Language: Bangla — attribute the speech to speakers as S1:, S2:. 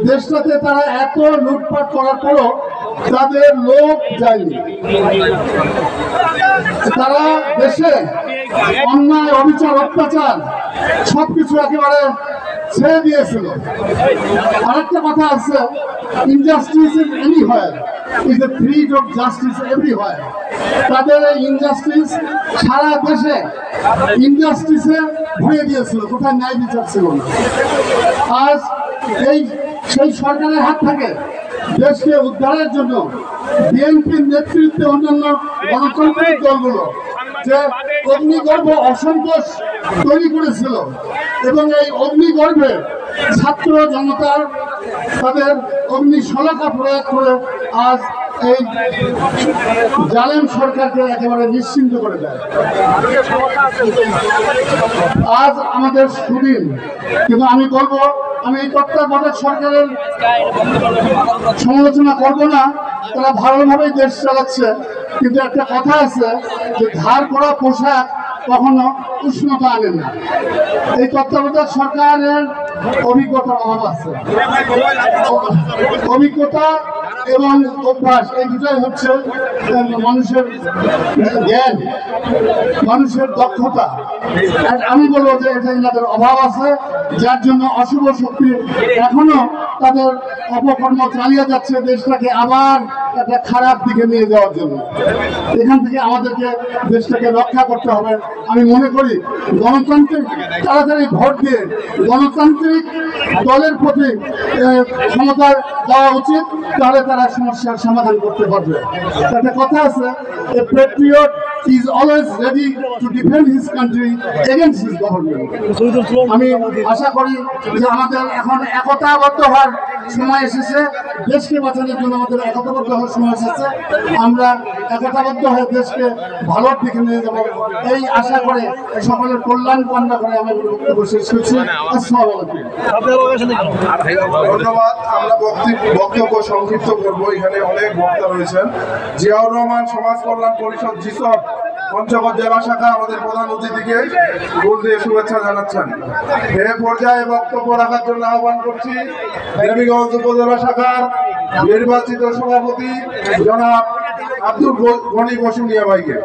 S1: দেশটাতে তারা এত লুটপাট করার পরও তাদের লোক যায়নি। তারা দেশে অন্যায়, অবিচার, অত্যাচার সবকিছু একেবারে ছেড়ে দিয়েছিল। আরেকটা কথা আছে, injustice is anywhere, is the threat of justice everywhere. তাদের এই ইনজাস্টিস সারা দেশে ইনজাস্টিসে ভরে দিয়েছিল, কোথায় ন্যায় বিচার ছিল না। আজ সেই সরকারের হাত থেকে দেশকে উদ্ধারের জন্য বিএনপির নেতৃত্বে অন্যান্য গণতান্ত্রিক দলগুলো যে অগ্নিগর্ভ অসন্তোষ তৈরি করেছিল এবং এই অগ্নিগর্ভে ছাত্র জনতার তাদের অগ্নিশলাকা প্রয়োগ করে আজ এই জালেম সরকারকে একেবারে নিশ্চিন্ত করে দেয়। আজ আমাদের সুদিন, কিন্তু আমি বলবো, আমি এই তত্ত্বাবধায়ক সরকারের সমালোচনা করব না, তারা ভালোভাবেই দেশ চালাচ্ছে। কিন্তু একটা কথা আছে যে ধার করা পোশাক কখনো উষ্ণতা আনে না। এই তত্ত্বাবধায়ক সরকারের অভিজ্ঞতার অভাব আছে। অভিজ্ঞতা এবং অভ্যাস এই দুটাই হচ্ছে মানুষের জ্ঞান, মানুষের দক্ষতা। আমি বলবো যে এটা এনাদের অভাব আছে, যার জন্য অশুভ শক্তি এখনো তাদের অপকর্ম চালিয়ে যাচ্ছে দেশটাকে আবার একটা খারাপ দিকে নিয়ে যাওয়ার জন্য। এখান থেকে আমাদেরকে দেশটাকে রক্ষা করতে হবে। আমি মনে করি গণতান্ত্রিক তাড়াতাড়ি ভোট দিয়ে গণতান্ত্রিক দলের প্রতি ক্ষমতা দেওয়া উচিত, তাহলে তারা সমস্যার সমাধান করতে পারবে। একটা কথা আছে, এ patriot is always ready to defend his country against his government. আমি আশা করি যে আমাদের এখন একতাবদ্ধ হওয়ার সময় এসেছে, দেশকে বাঁচানোর জন্য আমাদের একতাবদ্ধ হওয়ার সময় এসেছে। আমরা একতাবদ্ধ হয়ে দেশকে ভালোর দিকে নিয়ে যাব, এই আশা করে সকলের কল্যাণ কামনা করে আমি বক্তব্য শেষ করছি। আসসালামু আলাইকুম।
S2: ধন্যবাদ। আমরা বক্তব্য সংক্ষিপ্ত করবো। এখানে অনেক বক্তা রয়েছেন। জিয়াউর রহমান সমাজ কল্যাণ পরিষদ জিসব পঞ্চগড় জেলা শাখা আমাদের প্রধান অতিথিকে ফুল দিয়ে শুভেচ্ছা জানাচ্ছেন। এ পর্যায়ে বক্তব্য রাখার জন্য আহ্বান করছি দেবীগঞ্জ উপজেলা শাখার নির্বাচিত সভাপতি জনাব আব্দুল গনি বসুনিয়া ভাইকে।